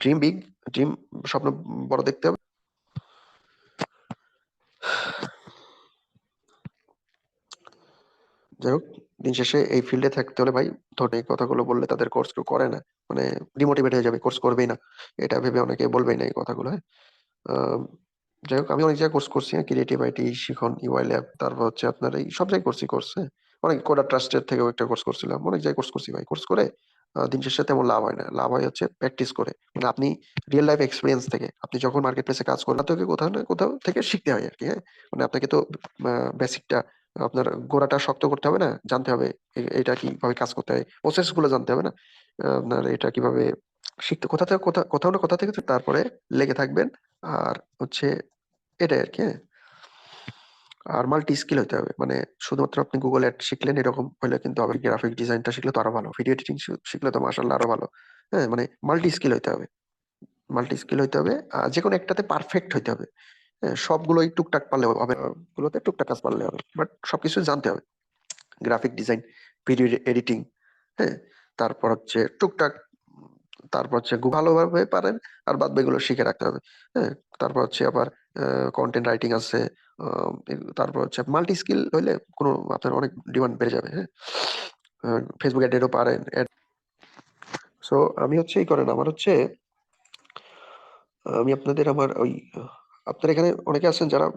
ড্রিম বিগ, ড্রিম স্বপ্ন বড় দেখতে হবে। যাই হোক, দিন শেষে এই ফিল্ডে থাকতে হলে ভাই ধরেন এই কথাগুলো বললে তাদের কোর্স কেউ করে না, মানে ডিমোটিভেট হয়ে যাবে, কোর্স করবেই না, এটা ভেবে অনেকে বলবেই না এই কথাগুলো। হ্যাঁ, আহ, যাই হোক, আমি অনেক জায়গায় কোর্স করছি, ক্রিয়েটিভ আইটি, শিখন, ইউআই ল্যাব, তারপর হচ্ছে আপনার এই সব জায়গায় করছি কোর্স। হ্যাঁ, অনেক কোডার ট্রাস্টের থেকেও একটা কোর্স করছিলাম, অনেক জায়গায় কোর্স করছি ভাই। কোর্স করে দিন শেষে তেমন লাভ হয় না, লাভ হয় হচ্ছে প্র্যাকটিস করে, মানে আপনি রিয়েল লাইফ এক্সপিরিয়েন্স থেকে, আপনি যখন মার্কেট প্লেসে কাজ করেন আপনাকে কোথাও না কোথাও থেকে শিখতে হয় আর কি। হ্যাঁ, মানে আপনাকে তো বেসিকটা, আপনার গোড়াটা শক্ত করতে হবে না, জানতে হবে এটা কিভাবে কাজ করতে হয়, প্রসেস গুলো জানতে হবে না, আপনার এটা কিভাবে শিখতে, কোথা থেকে কোথাও না কোথা থেকে তারপরে লেগে থাকবেন, আর হচ্ছে এটাই আর কি। হ্যাঁ, আর মাল্টি স্কিল হতে হবে, মানে শুধুমাত্র আপনি গুগল অ্যাড শিখলেন এরকম হলে কিন্তু হবে, গ্রাফিক ডিজাইনটা শিখলে তো আরো ভালো, ভিডিও এডিটিং শিখলে তো মাশাআল্লাহ আরো ভালো। হ্যাঁ, মানে মাল্টি স্কিল হতে হবে, মাল্টি স্কিল হতে হবে, যে কোনো একটাতে পারফেক্ট হতে হবে। হ্যাঁ, সবগুলোই টুকটাক পারলে হবে, গুলোতে টুকটাক কাজ পারলে হবে, বাট সবকিছু জানতে হবে, গ্রাফিক ডিজাইন, ভিডিও এডিটিং। হ্যাঁ, তারপর হচ্ছে টুকটাক, তারপর হচ্ছে ভালোভাবে পারেন, আর বাদ বাকিগুলো শিখে রাখতে হবে। হ্যাঁ, তারপর হচ্ছে আবার কন্টেন্ট রাইটিং আছে, তারপর হচ্ছে মাল্টি স্কিল হইলে কোনো আপনার অনেক ডিমান্ড বেড়ে যাবে। হ্যাঁ, ফেসবুক অ্যাডেরও পারেন। সো আমি হচ্ছে এই করেন আমার হচ্ছে আমি আপনাদের আমার ওই আপনার এখানে অনেকে আছেন যারা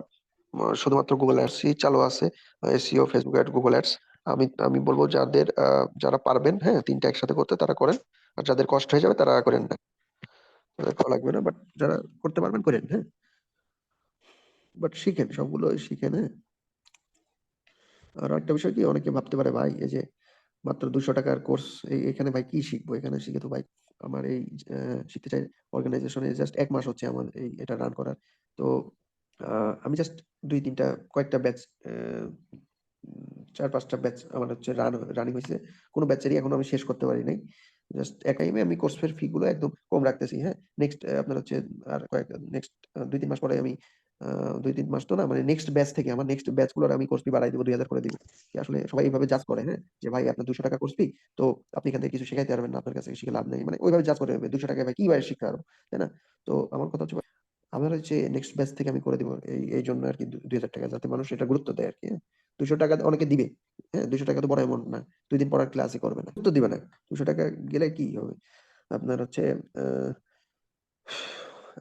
শুধুমাত্র গুগল অ্যাডসই চালু আছে, SEO, Facebook ad, Google ads. আমি বলবো যাদের যারা পারবেন, হ্যাঁ, তিনটা একসাথে করতে তারা করেন, আর যাদের কষ্ট হয়ে যাবে তারা করেন না, তাদের করা লাগবে না, বাট যারা করতে পারবেন করেন। হ্যাঁ, বাট শিখেন, সবগুলো শিখেন। হ্যাঁ, আর একটা বিষয় কি, অনেকে ভাবতে পারে ভাই এই যে মাত্র 200 টাকার কোর্স, এখানে ভাই কি শিখবো, এখানে শিখে তো ভাই আমার এই শিখতে চাই অর্গানাইজেশনে জাস্ট 1 মাস হচ্ছে আমার এটা রান করার। তো আমি জাস্ট 2-3টা কয়েকটা ব্যাচ, 4-5টা ব্যাচ আমার হচ্ছে রানিং হয়েছে, কোনো ব্যাচেরই এখনো আমি শেষ করতে পারি নাই। জাস্ট একাইমে আমি কোর্স ফের ফি গুলো একদম কম রাখতেছি। হ্যাঁ, নেক্সট আপনার হচ্ছে আর নেক্সট 2-3 মাস পরে আমি 2-3 মাস তো না, মানে নেক্সট ব্যাচ থেকে আমার নেক্সট ব্যাচ গুলোর আমি কোর্স ফি বাড়াই দিব, 2000 করে দিব। কি আসলে সবাই এইভাবে জাজ করে, হ্যাঁ, যে ভাই আপনার 200 টাকা কোর্স ফি, তো আপনি এখান থেকে কিছু শেখাইতে পারবেন না, আপনার কাছে শিখে লাভ নেই, মানে ওইভাবে জাজ করে 200 টাকায় ভাই কি ভাই শিখতে পারবো, তাই না? তো আমার কথা হচ্ছে আমার হচ্ছে নেক্সট ব্যাচ থেকে আমি করে দিব, এই জন্য আর কি 2000 টাকা, যাতে মানুষ এটা গুরুত্ব দেয় আর কি। 200 টাকা অনেকে দিবে, হ্যাঁ, 200 টাকা তো বড় এমন না, 2 দিন পর আর ক্লাসই করবে না, গুরুত্ব দিবে না। 200 টাকা গেলে কি হবে আপনার হচ্ছে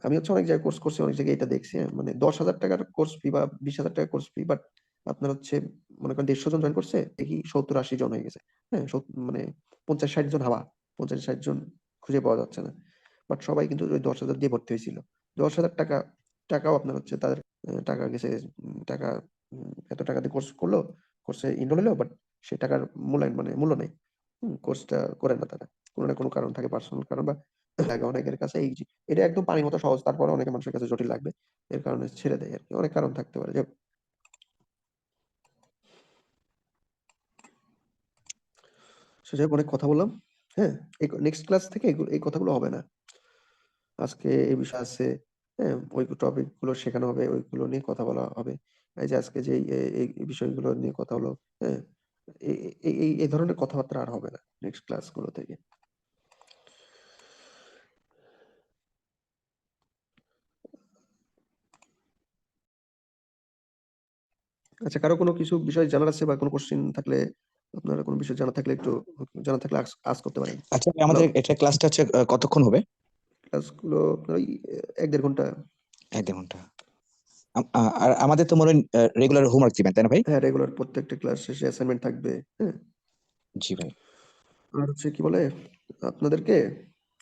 আমি হচ্ছে অনেক জায়গায় কোর্স করছি, অনেক জায়গায় এটা দেখছি, হ্যাঁ, মানে 10,000 টাকার কোর্স ফি বা 20,000 টাকার কোর্স ফি, বাট আপনার হচ্ছে মনে করেন 150 জন জয়েন করছে, দেখি 70-80 জন হয়ে গেছে। হ্যাঁ, মানে 50-60 জন হাওয়া, 50-60 জন খুঁজে পাওয়া যাচ্ছে না, বাট সবাই কিন্তু ওই 10,000 দিয়ে ভর্তি হয়েছিল। 10,000 টাকাও আপনার হচ্ছে তাদের টাকা গেছে, টাকা এত টাকা দিয়ে কোর্স করলো, কোর্সে ইনরোল হলো, বাট সে টাকার মূল্যায়ন মানে মূল্য নেই। কোর্সটা করে না তারা, কোনো না কোনো কারণ থাকে, পার্সোনাল কারণ বা লাগে অনেকের কাছে এটা একদম পানির মতো সহজ, তারপরে অনেকের মানুষের কাছে জটিল লাগবে, এর কারণে ছেড়ে দেয় আর কি, অনেক কারণ থাকতে পারে। যাই হোক, অনেক কথা বললাম। হ্যাঁ, নেক্সট ক্লাস থেকে এই কথাগুলো হবে না, আজকে এই বিষয় আছে। হ্যাঁ, ওই টপিক গুলো শেখানো হবে, ওইগুলো নিয়ে কথা বলা হবে। এই যে আজকে যে এই বিষয়গুলো নিয়ে কথা হলো, হ্যাঁ, এই ধরনের কথাবার্তা আর হবে না নেক্সট ক্লাস গুলো থেকে। আচ্ছা, কারো কোনো কিছু বিষয় জানার আছে বা কোনো কোশ্চেন থাকলে, আপনারা কোনো বিষয় জানা থাকলে একটু জানা থাকলে আস্ক করতে পারেন। আচ্ছা, আমাদের এটা ক্লাসটা হচ্ছে কতক্ষণ হবে? ক্লাসগুলো আপনার ওই 1-1.5 ঘন্টা। 1-1.5 ঘন্টা। আর আমাদের তো মনে হয় রেগুলার হোমওয়ার্ক দিবেন, তাই না ভাই? হ্যাঁ, রেগুলার প্রত্যেকটা ক্লাস শেষে অ্যাসাইনমেন্ট থাকবে। হ্যাঁ, জি ভাই। আর হচ্ছে কি বলে আপনাদেরকে,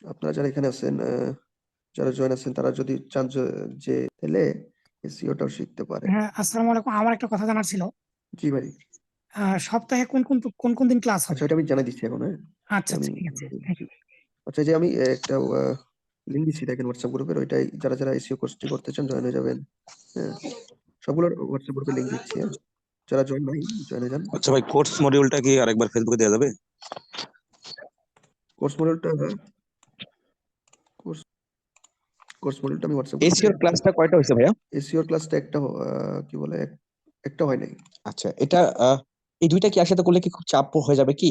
আপনারা যারা এখানে আছেন, যারা জয়েন আছেন, তারা যদি চান যে তাহলে এসইওটাও শিখতে পারে। হ্যাঁ, আসসালামু আলাইকুম। আমার একটা কথা জানার ছিল, জি ভাই। সপ্তাহে কোন দিন ক্লাস হবে? আচ্ছা, ওটা আমি জানাই দিচ্ছি এখন। হ্যাঁ, আচ্ছা আমি ঠিক আছে, থ্যাংক ইউ। আচ্ছা, যে আমি একটা লিঙ্ক দিচ্ছি দেখেন হোয়াটসঅ্যাপ গ্রুপের, ওইটাই যারা এসইও কোর্সটি করতে চান জয়েন হয়ে যাবেন। হ্যাঁ, সবগুলোর হোয়াটসঅ্যাপ গ্রুপে লিঙ্ক দিচ্ছি। হ্যাঁ, যারা জয়েন নাই জয়েন হয়ে যান। আচ্ছা ভাই, কোর্স মডিউলটা কি আরেকবার ফেসবুকে দেওয়া যাবে? কোর্স মডিউলটা কোর্স মডিউলটা আমি হোয়াটসঅ্যাপ গ্রুপে এসিওর ক্লাসটা কয়টা হয়েছে ভাইয়া? এসিওর ক্লাসটা একটা কি বলে একটা হয় নাই। আচ্ছা, এটা এই দুইটা কি একসাথে করলে কি খুব চাপ হয়ে যাবে কি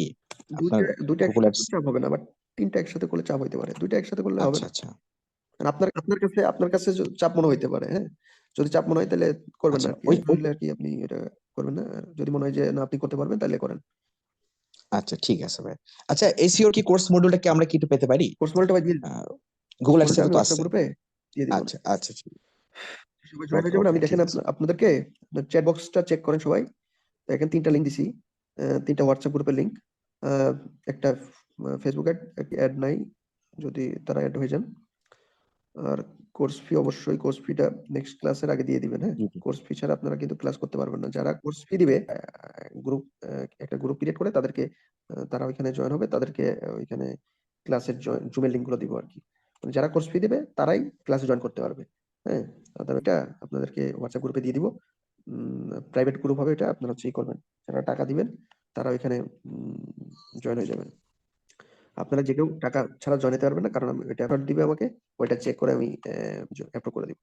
আপনার দুইটা গুগল একসাথে অ্যাডস? করলে চাপ হবে না, বাট তিনটা একসাথে করলে চাপ হইতে পারে, দুইটা একসাথে করলে হবে আচ্ছা না। আচ্ছা আর আপনার কাছে চাপ মনে হইতে পারে, হ্যাঁ, যদি চাপ মনে হয় তাহলে করবেন না আচ্ছা আর কি, ওই হ্যাঁ? হইলে আর কি আপনি এটা করবেন না, আর যদি মনে হয় যে না আপনি করতে পারবেন তাহলে করেন। আচ্ছা ঠিক আছে ভাই। আচ্ছা, এসিওর কি কোর্স মডিউলটা কি আমরা কি একটু পেতে পারি? কোর্স মডিউলটা ভাই দিয়ে গুগল কোর্স মডিউলটা অ্যাডসেন্সে আমি তো হোয়াটসঅ্যাপ আছে। গ্রুপে দিয়ে দিব। আচ্ছা আচ্ছা ঠিক সবাই জয়েন হয়ে যাবেন। আমি ওকে দেখেন ঠিক আছে। আপনাদেরকে চ্যাট বক্সটা চেক করেন সবাই। দেখেন 3টা লিংক দিছি, 3টা হোয়াটসঅ্যাপ গ্রুপের লিংক, একটা ফেসবুক অ্যাড নাই, যদি তারা অ্যাড হয়ে যান। আর কোর্স ফি অবশ্যই কোর্স ফিটা নেক্সট ক্লাসের আগে দিয়ে দিবেন, হ্যাঁ? জি, জি। কোর্স ফি ছাড়া আপনারা কিন্তু ক্লাস করতে পারবেন না। যারা কোর্স ফি দিবে গ্রুপ একটা গ্রুপ ক্রিয়েট করে তাদেরকে তারা ওইখানে জয়েন হবে, তাদেরকে ওইখানে ক্লাসের জুমের লিংক গুলো দিব আর কি। মানে যারা কোর্স ফি দিবে তারাই ক্লাসে জয়েন করতে পারবে, হ্যাঁ? এটা আপনাদেরকে হোয়াটসঅ্যাপ গ্রুপে দিয়ে দিব। প্রাইভেট গ্রুপ হবে, এটা আপনারা হচ্ছে করবেন, যারা টাকা দিবেন তারা ওইখানে জয়েন হয়ে যাবেন। আপনারা যে কেউ টাকা ছাড়া জয়েন হতে পারবেন না, কারণ আমি ওইটা অ্যাকাউন্ট দিবে আমাকে, ওইটা চেক করে আমি অ্যাপ্রুভ করে দিব।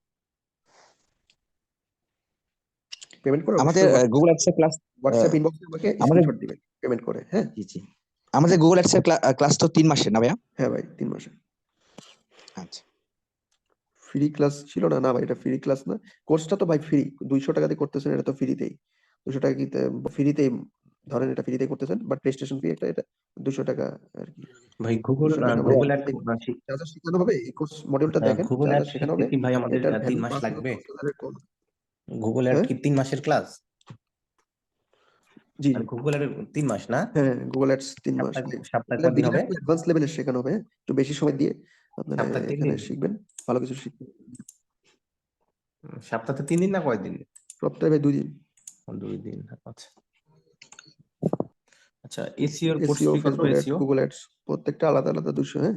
পেমেন্ট করে আমাদের অবশ্যই গুগল অ্যাডসের ক্লাস হোয়াটসঅ্যাপ ইনবক্সে আমাকে আমাদের স্ক্রিনশট দিবেন পেমেন্ট করে, হ্যাঁ? জি জি আমাদের গুগল অ্যাডসের ক্লাস তো 3 মাসের না ভাইয়া? হ্যাঁ ভাই 3 মাসে। আচ্ছা ফ্রি ক্লাস ছিল না? না ভাই, এটা ফ্রি ক্লাস না। কোর্সটা তো ভাই ফ্রি। 200 টাকা দিয়ে করতেছেন, এটা তো ফ্রিতেই। 200 টাকা কি ফ্রিতেই ধরেন, এটা ফ্রিতেই করতেছেন, বাট রেজিস্ট্রেশন ফি এটা 200 টাকা আর কি। ভাই গুগল 200 টাকা গুগল অ্যাড যা যা শেখানো হবে এই কোর্স মডিউলটা দেখেন, গুগল যা অ্যাড যা শেখানো শিখতে হবে কি ভাই আমাদের এটার 3 ভ্যালু মাস 5,000 লাগবে? 10,000 এর কম। গুগল অ্যাড হ্যাঁ? কি 3 মাসের ক্লাস? জি, আর জি। গুগল অ্যাড 3 মাস না? হ্যাঁ, গুগল অ্যাডস 3 মাস ভাই। সপ্তাহে এটা কয়দিন বিগিনার হবে? টু অ্যাডভান্স লেভেলের শেখানো হবে, হ্যাঁ? একটু বেশি সময় দিয়ে আপনারা সপ্তাহে 3 এখানে দিন? শিখবেন, ভালো কিছু শিখবেন। সপ্তাহে 3 দিন না কয়দিন? সপ্তাহে ভাই 2 দিন। 2 দিন, আচ্ছা। আচ্ছা, এসইওর কোর্স এসইও, ফি কত Facebook ads, SEO? Google ads প্রত্যেকটা আলাদা আলাদা 200, হ্যাঁ?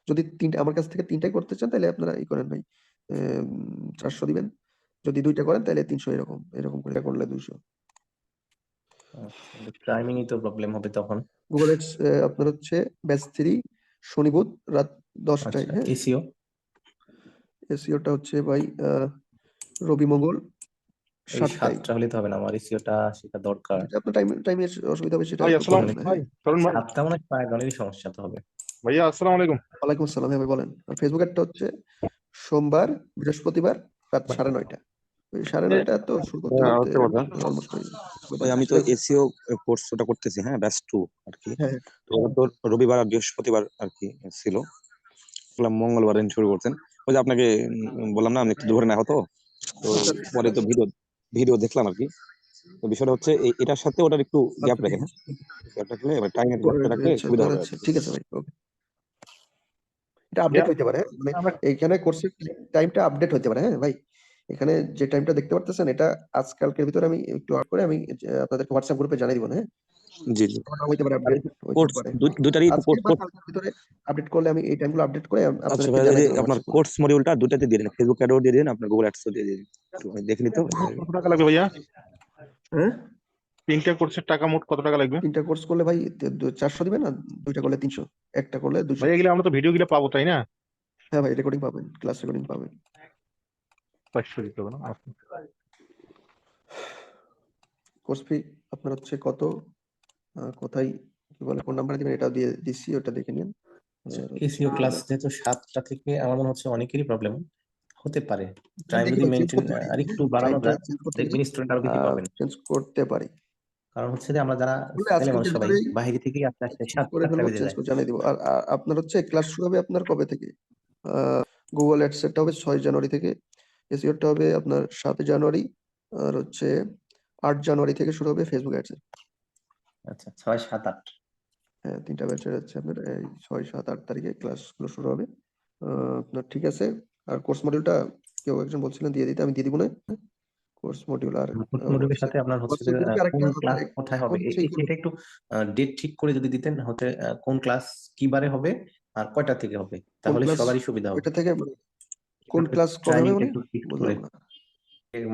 যদি আমার কাছ থেকে 3টাই করতে চান তাহলে আপনারা করেন ভাই, 400 দিবেন। যদি 2টা করেন তাহলে 300, এরকম করে করলে 200। টাইমিংই তো প্রবলেম হবে তখন। গুগল অ্যাডস আপনার হচ্ছে ব্যাচ 3 শনি বুধ রাত 10টায়, আচ্ছা, হ্যাঁ? এসইও? এসইওটা হচ্ছে ভাই রবি মঙ্গল এই 7টায়। 7টা হলে তো হবে না, আমার এসইওটা শেখা দরকার। যেটা আপনার টাইমের অসুবিধা হবে সেটা ভাই করতে আসসালাম পারেন না, ভাই হ্যাঁ? শরণ ভাই 7টা মানে প্রায় গণেরই সমস্যা তো হবে। ভাইয়া আসসালামু আলাইকুম। ওয়ালাইকুম আসসালাম, হ্যাঁ ভাই বলেন। আর ফেসবুক অ্যাডটা হচ্ছে সোমবার বৃহস্পতিবার রাত 9:30। ওই 9:30 তো শুরু করতে করতে আরেকটা কথা, অলমোস্ট ওই আমি তো এসিও কোর্স ওটা করতেছি, হ্যাঁ ব্যাচ 2 আর কি। হ্যাঁ তো ওটা তো রবিবার আর বৃহস্পতিবার আর কি ছিল, বললাম মঙ্গলবার দিন শুরু করছেন। ওই যে আপনাকে বললাম না আমি একটু দুপুরে না হতো, তো পরে তো ভিডিও দেখলাম আর কি। তো বিষয়টা হচ্ছে এটার সাথে ওটার একটু গ্যাপ আচ্ছা, রাখেন, হ্যাঁ গ্যাপ রাখলে টাইমের গ্যাপটা রাখলে আচ্ছা, সুবিধা হবে আর আচ্ছা, কি। ঠিক আছে ভাই, ওকে। এটা আপডেট হইতে পারে, হ্যাঁ? মানে এইখানে কোর্সের টাইমটা আপডেট হইতে পারে, হ্যাঁ ভাই? এখানে যে টাইমটা দেখতে পারতেছেন এটা আজকালকের ভিতরে আমি একটু করে আমি আপনাদেরকে হোয়াটসঅ্যাপ গ্রুপে জানিয়ে দিব, হ্যাঁ? জি জি হইতে পারে, আপডেট হইতে কোর্স পারে। দুটারই তো আজকে বা কালকের ভিতরে আপডেট করলে আমি এই টাইমগুলো আপডেট করে আচ্ছা আপনাদেরকে ভাই, জানিয়ে যে দিব আপনার হোয়াটসঅ্যাপ গ্রুপে। কোর্স মডিউলটা দুটাতে দিয়ে দিন, ফেসবুক অ্যাডও দিয়ে দিন, আপনার গুগল অ্যাডসও দিয়ে দিন, একটু আমি দেখে নিতে। কত টাকা লাগবে ভাইয়া? হ্যাঁ? 3টা কোর্সের টাকা মোট কত টাকা লাগবে? 3টা কোর্স করলে ভাই 400 দিবেন, আর 2টা করলে 300, একটা করলে 200। ভাইয়া এগুলো আমরা তো ভিডিও গুলো পাবো তাই না? হ্যাঁ ভাই, রেকর্ডিং পাবেন, ক্লাস রেকর্ডিং পাবেন। 500 দিতে হবে না? কোর্স ফি আপনার হচ্ছে কত, কোথায় কি বলে, কোন নাম্বারে দিবেন এটাও দিয়ে দিচ্ছি, ওটা দেখে নিন। এসইও ক্লাস যেহেতু 7টা থেকে আমার মনে হচ্ছে অনেকেরই প্রবলেম হতে পারে। টাইম দেখি যদি ভাই, চেঞ্জ মেনটেন করতে পারি, আর একটু বাড়ানো টাইমটা যায়, চেঞ্জ করতে দেখবেন পারি, স্টুডেন্ট আরো বেশি পাবেন। চেঞ্জ করতে পারি। কারণ হচ্ছে যে আমরা যারা বলে ছেলে আজকালকে মানুষ সবাই ভিতরে বাইরে থেকেই আস্তে আস্তে চেঞ্জ করে 7টা ফেলবো, বেজে চেঞ্জ যায়। করে জানিয়ে দিব। আর আপনার হচ্ছে ক্লাস শুরু হবে আপনার কবে থেকে? গুগল অ্যাডসেটটা হবে 6 জানুয়ারি থেকে, এসইওটা হবে আপনার 7 জানুয়ারি, আর হচ্ছে 8 জানুয়ারি থেকে শুরু হবে ফেসবুক অ্যাডস। আচ্ছা, 6, 7, 8। হ্যাঁ, 3টা ব্যাচের হচ্ছে আপনার এই 6, 7, 8 তারিখে ক্লাসগুলো শুরু হবে। আপনার ঠিক আছে। আর কোর্স মডিউলটা কেউ একজন বলছিলেন দিয়ে দিতে, আমি দিয়ে দিব না? কোর্স মডিউল আর কোর্স মডিউলের সাথে আপনার হচ্ছে যে হোয়াটসঅ্যাপ গ্রুপে কোন আরেকটা ক্লাস কোথায় হবে এটা একটু ডেট ঠিক করে যদি দিতেন, হতে কোন ক্লাস কি বারে হবে আর কয়টা থেকে হবে, কোন তাহলে ক্লাস সবারই সুবিধা হবে। ওইটা থেকে কোন ক্লাস কবে হবে টাইমিংটা মানে একটু ফিক্সড করে, বুঝলাম না।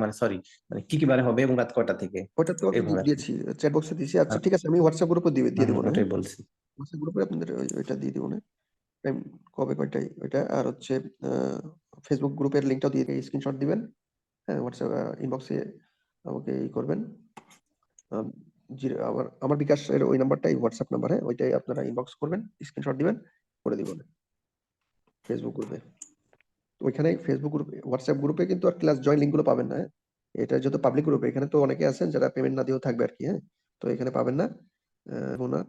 মানে সরি, মানে কি বারে হবে এবং রাত কয়টা থেকে, ওটা তো আমি এভাবে আর কি। দিয়েছি, চ্যাট বক্সে দিয়েছি। আচ্ছা ঠিক আছে, আমি হোয়াটসঅ্যাপ গ্রুপে দিয়ে দিব না, ওটাই হ্যাঁ? বলছি। হোয়াটসঅ্যাপ গ্রুপে আপনাদের ওইটা দিয়ে দিব না, টাইম কবে কয়টায় ওইটা। আর হচ্ছে ফেসবুক গ্রুপের লিঙ্কটাও দিয়ে স্ক্রিনশট দিবেন, হ্যাঁ হোয়াটসঅ্যাপ ইনবক্সে আমাকে করবেন। আমার বিকাশের ওই নাম্বারটাই হোয়াটসঅ্যাপ নাম্বার, হ্যাঁ ওইটাই আপনারা ইনবক্স করবেন, স্ক্রিনশট দিবেন, করে দিব ফেসবুক গ্রুপে। ওইখানে ফেসবুক গ্রুপে হোয়াটসঅ্যাপ গ্রুপে কিন্তু আর ক্লাস জয়েন লিঙ্কগুলো পাবেন না, হ্যাঁ এটা যেহেতু পাবলিক গ্রুপে, এখানে তো অনেকে আছেন যারা পেমেন্ট না দিয়েও থাকবে আর কি, হ্যাঁ তো এখানে পাবেন না। না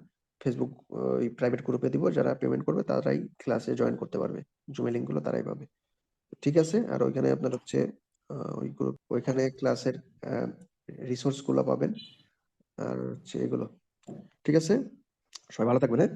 ফেসবুক ওই প্রাইভেট গ্রুপে দিব, যারা পেমেন্ট করবে তারাই ক্লাসে জয়েন করতে পারবে, জুমে লিঙ্কগুলো তারাই পাবে। ঠিক আছে, আর ওইখানে আপনার হচ্ছে ওই গ্রুপ, ওইখানে ক্লাসের রিসোর্স গুলো পাবেন আর হচ্ছে এগুলো। ঠিক আছে, সবাই ভালো থাকবেন, হ্যাঁ।